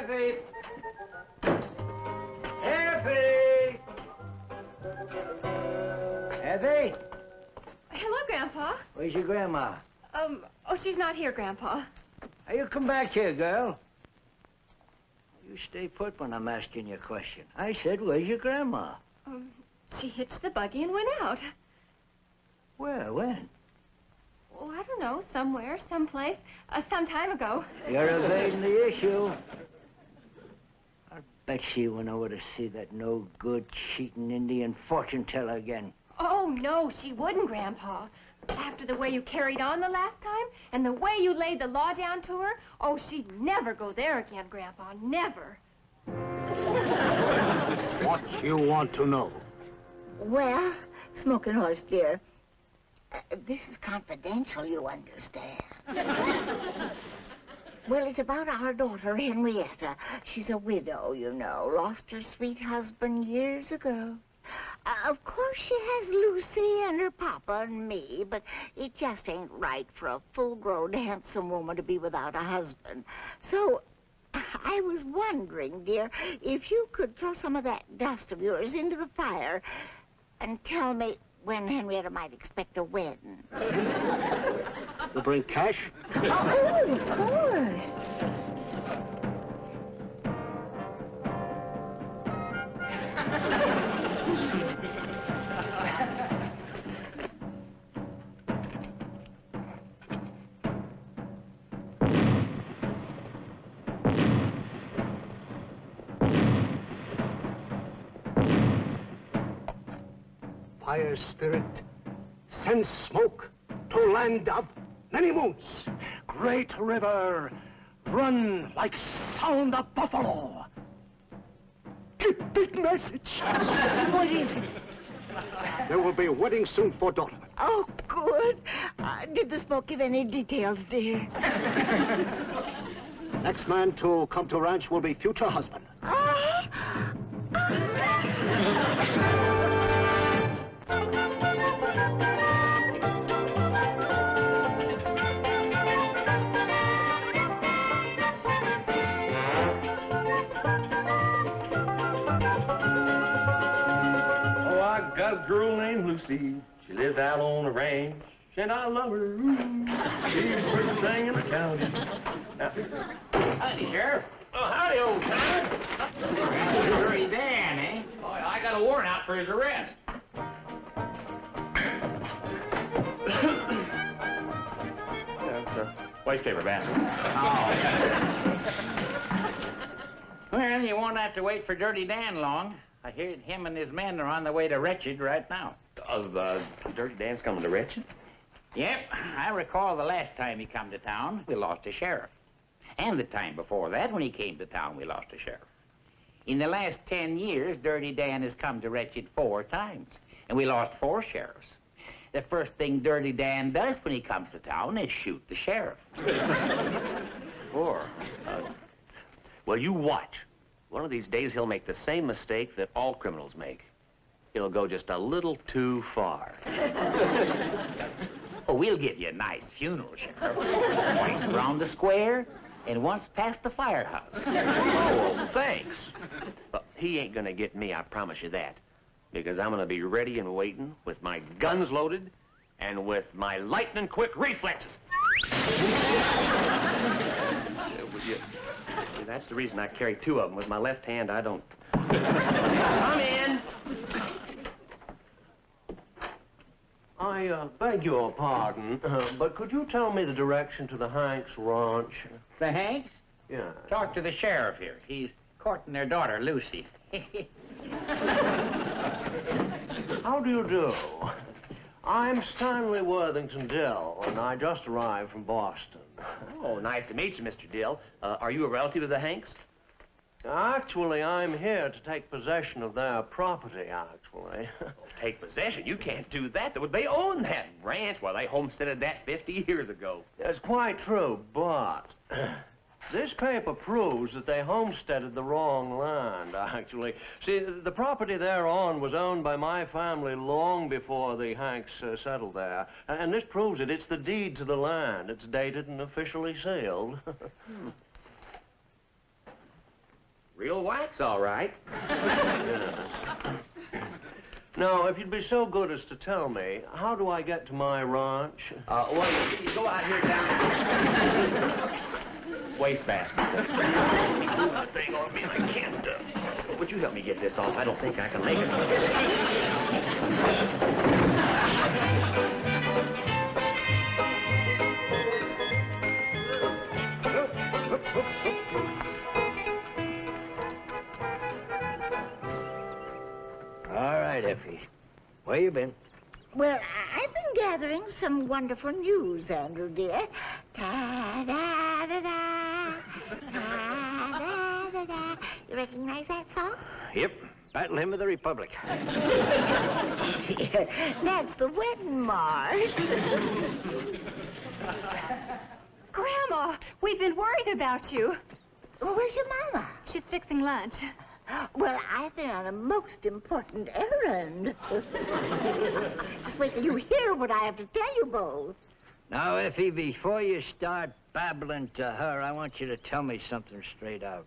Effie! Effie! Effie? Hello, Grandpa. Where's your grandma? Oh, she's not here, Grandpa. Now, you come back here, girl. You stay put when I'm asking you a question. I said, where's your grandma? She hitched the buggy and went out. Where? When? Oh, I don't know. Somewhere, someplace. Some time ago. You're evading the issue. I bet she went over to see that no-good, cheating Indian fortune teller again. Oh, no, she wouldn't, Grandpa. After the way you carried on the last time, and the way you laid the law down to her, oh, she'd never go there again, Grandpa, never. What you want to know? Well, Smoking Horse, dear, this is confidential, you understand. Well, it's about our daughter, Henrietta. She's a widow, you know. Lost her sweet husband years ago. Of course, she has Lucy and her papa and me, but it just ain't right for a full-grown, handsome woman to be without a husband. So, I was wondering, dear, if you could throw some of that dust of yours into the fire and tell me when Henrietta might expect a wedding. You bring cash? Oh, of course. Fire spirit sends smoke to land of many moons. Great river, run like sound of buffalo. Keep big message. What is it? There will be a wedding soon for daughter. Oh, good. Did the smoke give any details, dear? Next man to come to ranch will be future husband. Got a girl named Lucy. She lives out on the ranch, and I love her. Ooh. She's the prettiest thing in the county. Howdy, Sheriff. Oh, howdy, old timer. Dirty Dan, eh? Oh, I got a warrant out for his arrest. That's a waste paper basket. Oh. Well, you won't have to wait for Dirty Dan long. I hear him and his men are on the way to Wretched right now. Dirty Dan's coming to Wretched? Yep, I recall the last time he come to town, we lost a sheriff. And the time before that, when he came to town, we lost a sheriff. In the last 10 years, Dirty Dan has come to Wretched 4 times, and we lost 4 sheriffs. The first thing Dirty Dan does when he comes to town is shoot the sheriff. 4? Well, you watch. One of these days, he'll make the same mistake that all criminals make. He'll go just a little too far. Oh, we'll give you a nice funeral, Sheriff. Twice around the square, and once past the firehouse. Oh, thanks. But he ain't gonna get me, I promise you that. Because I'm gonna be ready and waiting with my guns loaded and with my lightning-quick reflexes. That's the reason I carry 2 of them. With my left hand, I don't... Come in! I beg your pardon, but could you tell me the direction to the Hanks Ranch? The Hanks? Yeah. Talk to the sheriff here. He's courting their daughter, Lucy. How do you do? I'm Stanley Worthington Dill, and I just arrived from Boston. Oh, nice to meet you, Mr. Dill. Are you a relative of the Hanks? Actually, I'm here to take possession of their property, actually. Take possession? You can't do that. They own that ranch. Well, they homesteaded that 50 years ago. It's quite true, but this paper proves that they homesteaded the wrong land, actually. See, the property they're on was owned by my family long before the Hanks settled there. And this proves it. It's the deed to the land. It's dated and officially sealed. Real wax, all right. Yes. Now, if you'd be so good as to tell me, how do I get to my ranch? Well, you go out here down... Wastebasket. That thing on me, I can't... Would you help me get this off? I don't think I can make it. All right, Effie. Where you been? Well, I've been gathering some wonderful news, Andrew, dear. Ta-da-da-da, ta-da-da-da. You recognize that song? Yep. Battle Hymn of the Republic. That's the wedding march. Grandma, we've been worried about you. Well, where's your mama? She's fixing lunch. Well, I've been on a most important errand. Just wait till you hear what I have to tell you both. Now, Effie, before you start babbling to her, I want you to tell me something straight out.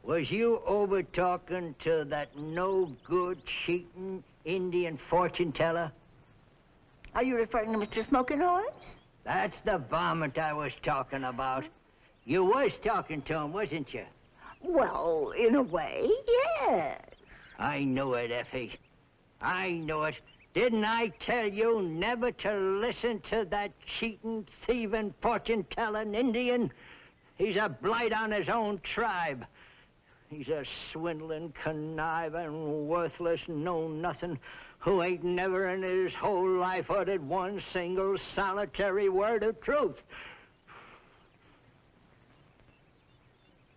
Was you over talking to that no-good, cheating Indian fortune teller? Are you referring to Mr. Smoking Horse? That's the varmint I was talking about. You was talking to him, wasn't you? Well, in a way, yes. I knew it, Effie. I knew it. Didn't I tell you never to listen to that cheating, thieving, fortune-telling Indian? He's a blight on his own tribe. He's a swindling, conniving, worthless, know-nothing who ain't never in his whole life uttered one single solitary word of truth.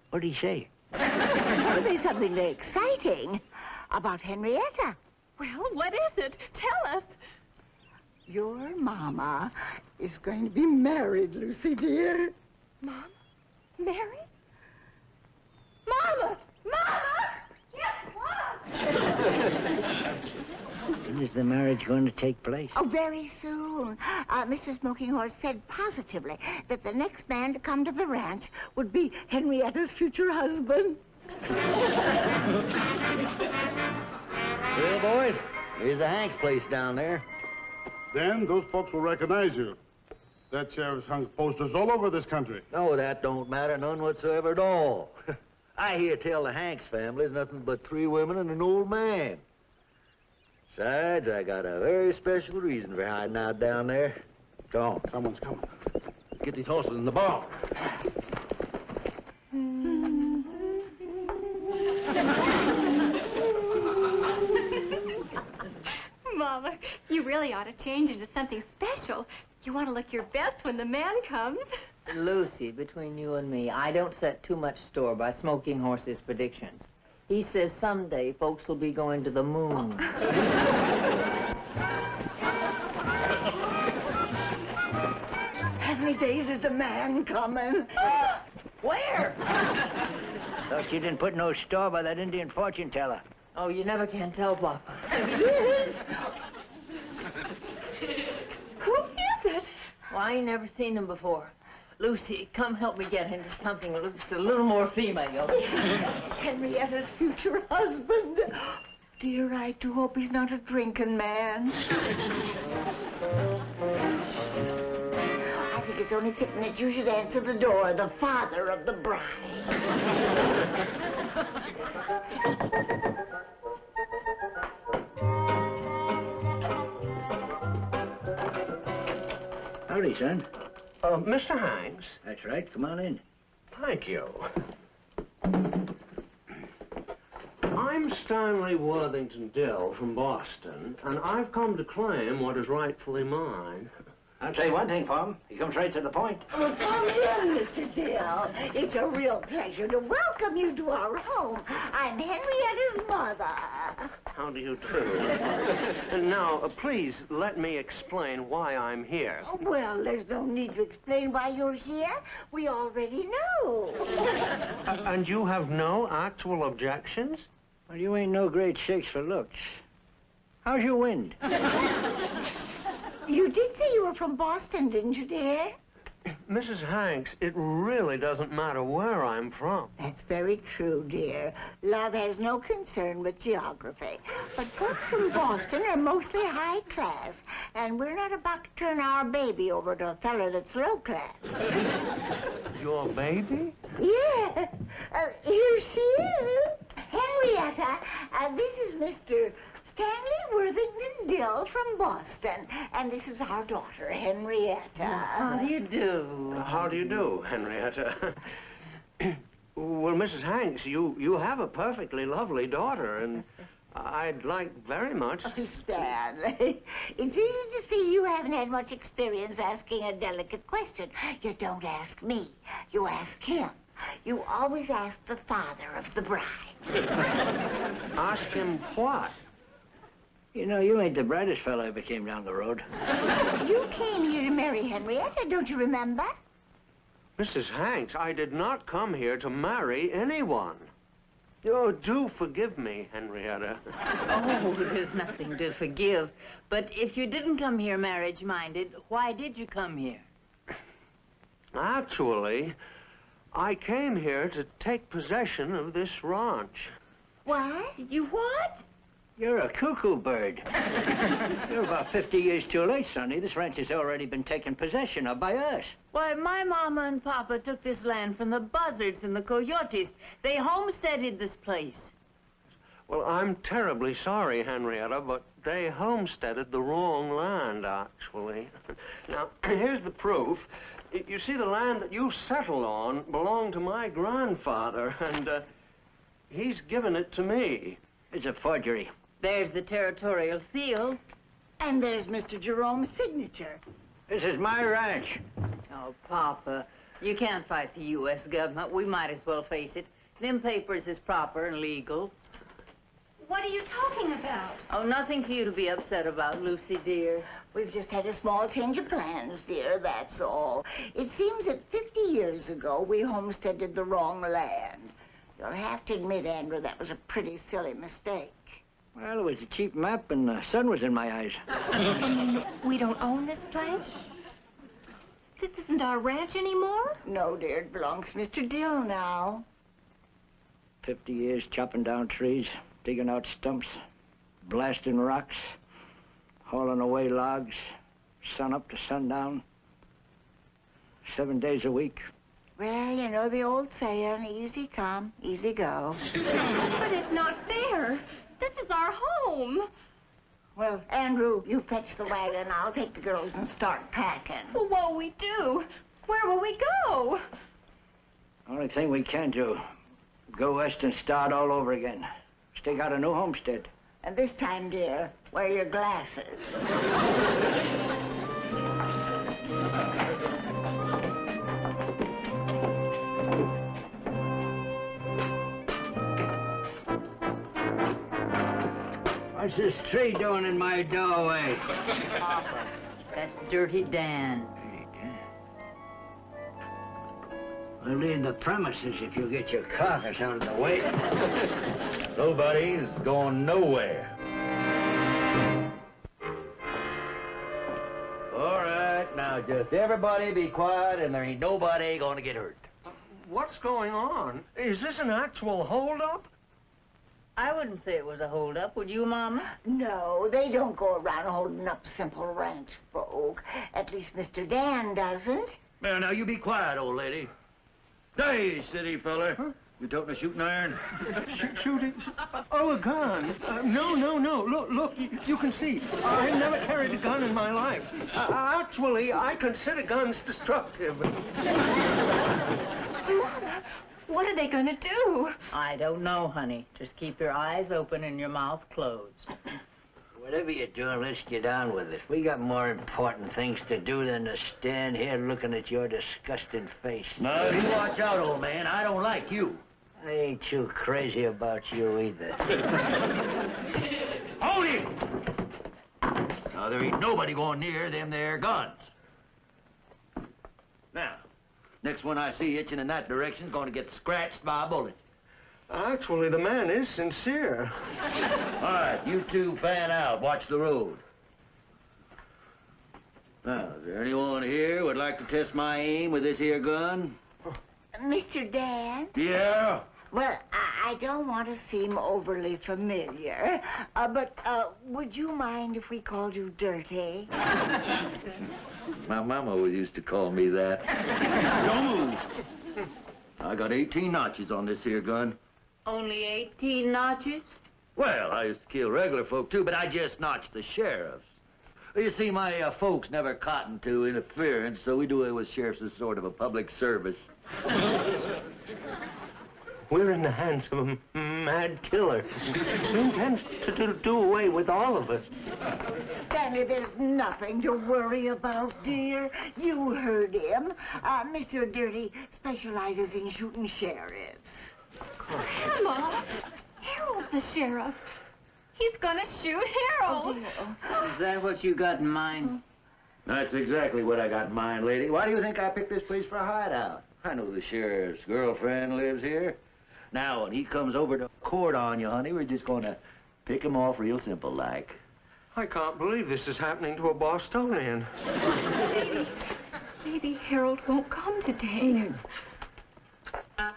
What'd he say? Could be something very exciting about Henrietta. Well, what is it? Tell us. Your mama is going to be married, Lucy, dear. Mom? Mary? Mama! Mama! Yes, Mom! When is the marriage going to take place? Oh, very soon. Mr. Smoking Horse said positively that the next man to come to the ranch would be Henrietta's future husband. Well, boys, here's the Hanks place down there. Dan, those folks will recognize you. That sheriff's hung posters all over this country. No, that don't matter none whatsoever at all. I hear tell the Hanks family's nothing but 3 women and an old man. Besides, I got a very special reason for hiding out down there. Come on. Someone's coming. Let's get these horses in the barn. Mama, you really ought to change into something special. You want to look your best when the man comes. Lucy, between you and me, I don't set too much store by Smoking Horse's predictions. He says someday folks will be going to the moon. How many days is the man coming? Where? Thought you didn't put no store by that Indian fortune teller. Oh, you never can tell, Papa. Yes. Who is it? Well, I ain't never seen him before. Lucy, come help me get into something that looks a little more female. Henrietta's future husband. Dear, I do hope he's not a drinking man. I think it's only fitting that you should answer the door, the father of the bride. Howdy, son. Mr. Hanks? That's right. Come on in. Thank you. I'm Stanley Worthington Dill from Boston, and I've come to claim what is rightfully mine. I'll tell you one thing, Pom. He comes right to the point. Oh, come in, Mr. Dill. It's a real pleasure to welcome you to our home. I'm Henrietta's mother. How do you do? And now, please let me explain why I'm here. Oh, well, there's no need to explain why you're here. We already know. And you have no actual objections? Well, you ain't no great shakes for looks. How's your wind? You did say you were from Boston, didn't you, dear? Mrs. Hanks, it really doesn't matter where I'm from. That's very true, dear. Love has no concern with geography. But folks in Boston are mostly high class, and we're not about to turn our baby over to a fella that's low class. Your baby? Yeah. Here she is. Henrietta, this is Mr. Stanley Worthington Dill from Boston. And this is our daughter, Henrietta. How do you do? How do you do, Henrietta? Well, Mrs. Hanks, you have a perfectly lovely daughter, and I'd like very much Oh, Stanley, it's easy to see you haven't had much experience asking a delicate question. You don't ask me. You ask him. You always ask the father of the bride. Ask him what? You know, you ain't the brightest fellow ever came down the road. You came here to marry Henrietta, don't you remember? Mrs. Hanks, I did not come here to marry anyone. Oh, do forgive me, Henrietta. Oh, there's nothing to forgive. But if you didn't come here marriage-minded, why did you come here? Actually, I came here to take possession of this ranch. What? You what? You're a cuckoo bird. You're about 50 years too late, Sonny. This ranch has already been taken possession of by us. Why, my mama and papa took this land from the buzzards and the coyotes. They homesteaded this place. Well, I'm terribly sorry, Henrietta, but they homesteaded the wrong land, actually. Now, here's the proof. You see, the land that you settled on belonged to my grandfather, and he's given it to me. It's a forgery. There's the territorial seal. And there's Mr. Jerome's signature. This is my ranch. Oh, Papa, you can't fight the U.S. government. We might as well face it. Them papers is proper and legal. What are you talking about? Oh, nothing for you to be upset about, Lucy, dear. We've just had a small change of plans, dear, that's all. It seems that 50 years ago, we homesteaded the wrong land. You'll have to admit, Andrew, that was a pretty silly mistake. Well, it was a cheap map, and the sun was in my eyes. We don't own this place? This isn't our ranch anymore? No, dear, it belongs to Mr. Dill now. 50 years chopping down trees, digging out stumps, blasting rocks, hauling away logs, sun up to sundown, 7 days a week. Well, you know the old saying, easy come, easy go. But it's not fair. This is our home. Well, Andrew, you fetch the wagon. I'll take the girls and start packing. Well, what will we do? Where will we go? Only thing we can do, go west and start all over again. Stake out a new homestead. And this time, dear, wear your glasses. What's this tree doing in my doorway? Papa, that's Dirty Dan. I'll leave the premises if you get your carcass out of the way. Nobody's going nowhere. All right, now just everybody be quiet, and there ain't nobody gonna get hurt. What's going on? Is this an actual holdup? I wouldn't say it was a holdup, would you, Mama? No, they don't go around holding up simple ranch folk. At least Mr. Dan doesn't. Well, now you be quiet, old lady. Hey, city feller. Huh? You toting a shooting iron? Shooting? Oh, a gun. No. Look, you can see. I've never carried a gun in my life. Actually, I consider guns destructive. Mama, what are they gonna do? I don't know, honey. Just keep your eyes open and your mouth closed. Whatever you're doing, let's get on with it. We got more important things to do than to stand here looking at your disgusting face. No, you watch out, old man. I don't like you. I ain't too crazy about you either. Hold it! Now, there ain't nobody going near them there guns. Now, next one I see itching in that direction's going to get scratched by a bullet. Actually, the man is sincere. All right, you two fan out. Watch the road. Now, is there anyone here would like to test my aim with this here gun? Mr. Dan? Yeah? Well, I don't want to seem overly familiar, but would you mind if we called you Dirty? My mama always used to call me that. Don't move. I got 18 notches on this here gun. Only 18 notches? Well, I used to kill regular folk, too, but I just notched the sheriffs. You see, my folks never cottoned to interference, so we do it with sheriffs as sort of a public service. We're in the hands of a mad killer who intends to do away with all of us. Stanley, there's nothing to worry about, dear. You heard him. Mr. Dirty specializes in shooting sheriffs. Grandma, Harold's the sheriff. He's gonna shoot Harold. Is that what you got in mind? That's exactly what I got in mind, lady. Why do you think I picked this place for a hideout? I know the sheriff's girlfriend lives here. Now, when he comes over to court on you, honey, we're just gonna pick him off real simple like. I can't believe this is happening to a Bostonian. Maybe Harold won't come today. All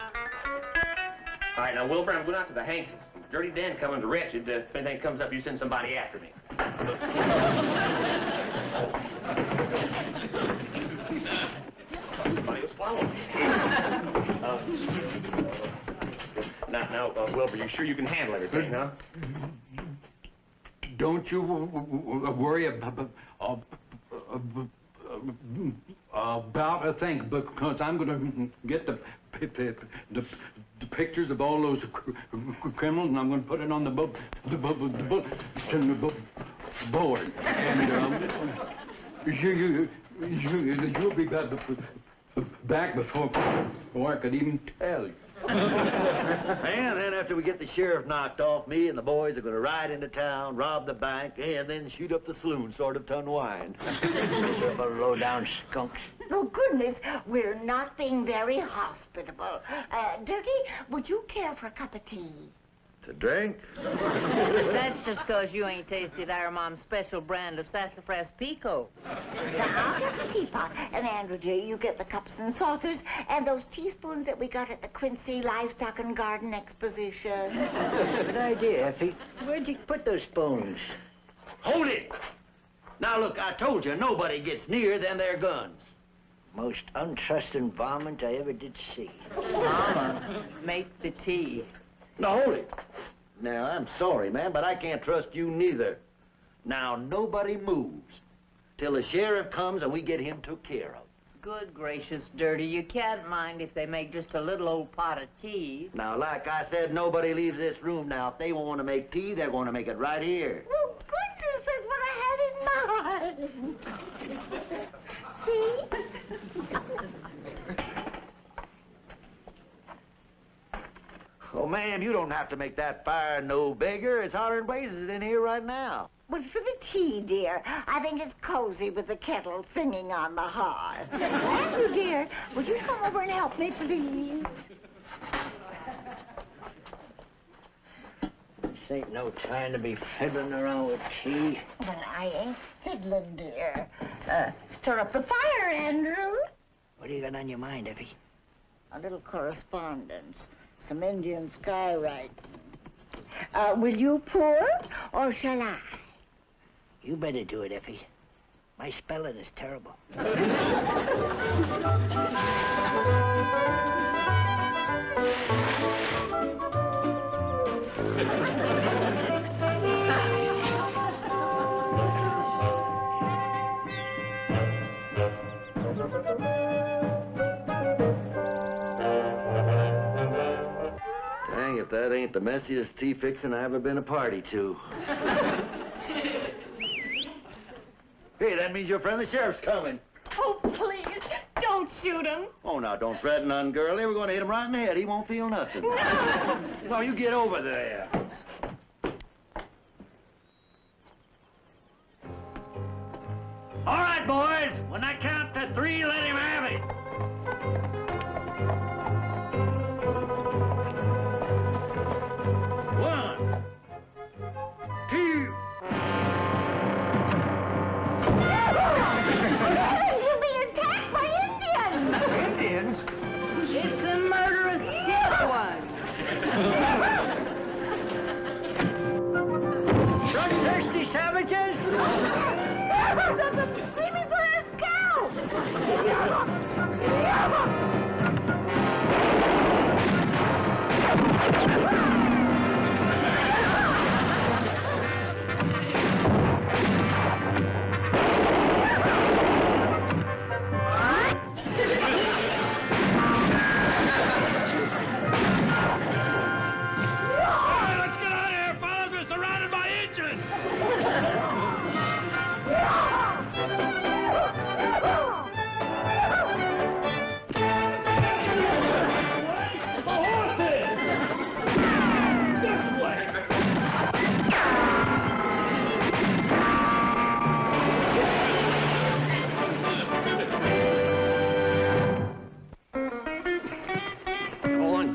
right, now, Wilbur, I'm going out to the Hanks. Dirty Dan coming to Wretched. If anything comes up, you send somebody after me. Somebody was following me. Now, Wilbur, you sure you can handle everything, huh? Don't you worry about a thing, because I'm going to get the pictures of all those criminals, and I'm going to put it on the board. And you'll be back before I could even tell you. And then after we get the sheriff knocked off, me and the boys are going to ride into town, rob the bank, and then shoot up the saloon, sort of to unwind. Miserable low-down skunks. Oh, goodness, we're not being very hospitable. Dirty, would you care for a cup of tea? To drink? That's just 'cause you ain't tasted our mom's special brand of sassafras pico. Now, I'll get the teapot, and Andrew, dear, you get the cups and saucers, and those teaspoons that we got at the Quincy Livestock and Garden Exposition. Good idea, Effie. Where'd you put those spoons? Hold it! Now, look, I told you, nobody gets near them there guns. Most untrusting varmint I ever did see. Mama, make the tea. Now, hold it. Now, I'm sorry, man, but I can't trust you neither. Now, nobody moves till the sheriff comes and we get him took care of. Good gracious, Dirty, you can't mind if they make just a little old pot of tea. Now, like I said, nobody leaves this room. Now, if they want to make tea, they're going to make it right here. Oh, goodness, that's what I had in mind. See? Oh, ma'am, you don't have to make that fire no bigger. It's hotter than blazes in here right now. Well, for the tea, dear. I think it's cozy with the kettle singing on the hearth. Andrew, dear, would you come over and help me, please? This ain't no time to be fiddling around with tea. Well, I ain't fiddling, dear. Stir up the fire, Andrew. What do you got on your mind, Effie? A little correspondence. Some Indian skywriting. Will you pour, or shall I? You better do it, Effie. My spelling is terrible. Dang, if that ain't the messiest tea fixing I ever been a party to. Hey, that means your friend the sheriff's coming. Oh, please, don't shoot him. Oh, now, don't fret none, girlie. We're going to hit him right in the head. He won't feel nothing. No, you get over there. All right, boys. When I count to 3, let him have it. One, 2.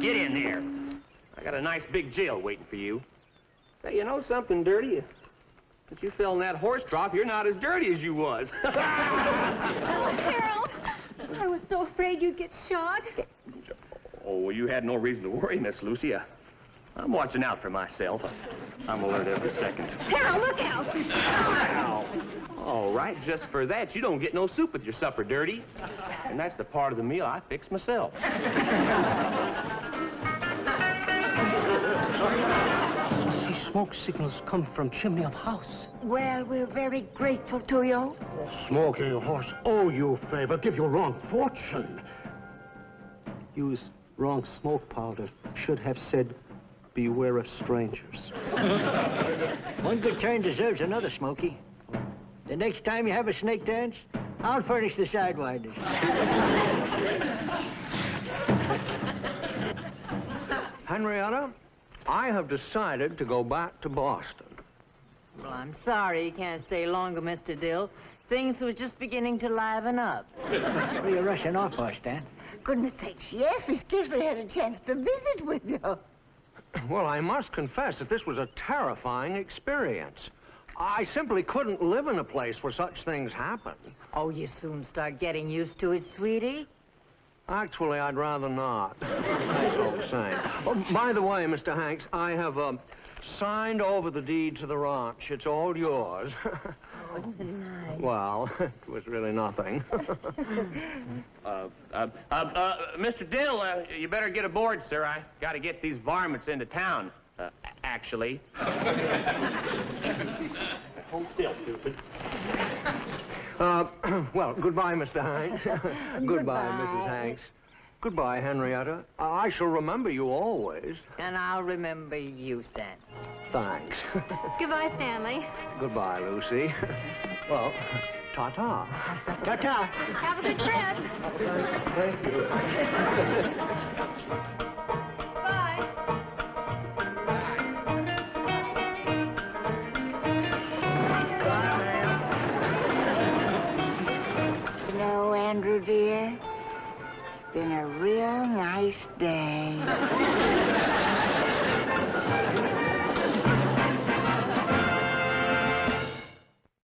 Get in there. I got a nice big jail waiting for you. Say, you know something, Dirty? Since you fell in that horse trough, you're not as dirty as you was. Oh, Harold, I was so afraid you'd get shot. Oh, well, you had no reason to worry, Miss Lucy. I'm watching out for myself. I'm alert every second. Harold, look out! Ow. All right, just for that, you don't get no soup with your supper, Dirty. And that's the part of the meal I fix myself. See smoke signals come from chimney of house. Well, we're very grateful to you. Smoky horse owe you favor, give you wrong fortune. Use wrong smoke powder. Should have said, beware of strangers. One good turn deserves another, Smokey. The next time you have a snake dance, I'll furnish the sidewinders. Henrietta, I have decided to go back to Boston. Well, I'm sorry you can't stay longer, Mr. Dill. Things was just beginning to liven up. Where are you rushing off for, Stan? Goodness sakes, yes, we scarcely had a chance to visit with you. Well, I must confess that this was a terrifying experience. I simply couldn't live in a place where such things happen. Oh, you soon start getting used to it, sweetie. Actually, I'd rather not. That's all the same. Oh, by the way, Mr. Hanks, I have signed over the deed to the ranch. It's all yours. Wasn't it nice? Well, it was really nothing. Mr. Dill, you better get aboard, sir. I got to get these varmints into town. Actually. Hold still, stupid. Well, goodbye, Mr. Hanks. Goodbye, Mrs. Hanks. Goodbye, Henrietta. I shall remember you always. And I'll remember you, Stan. Thanks. Goodbye, Stanley. Goodbye, Lucy. Well, ta-ta. Ta-ta. Have a good trip. Thank you. Bye. You know, Andrew, dear, it's been a real nice day.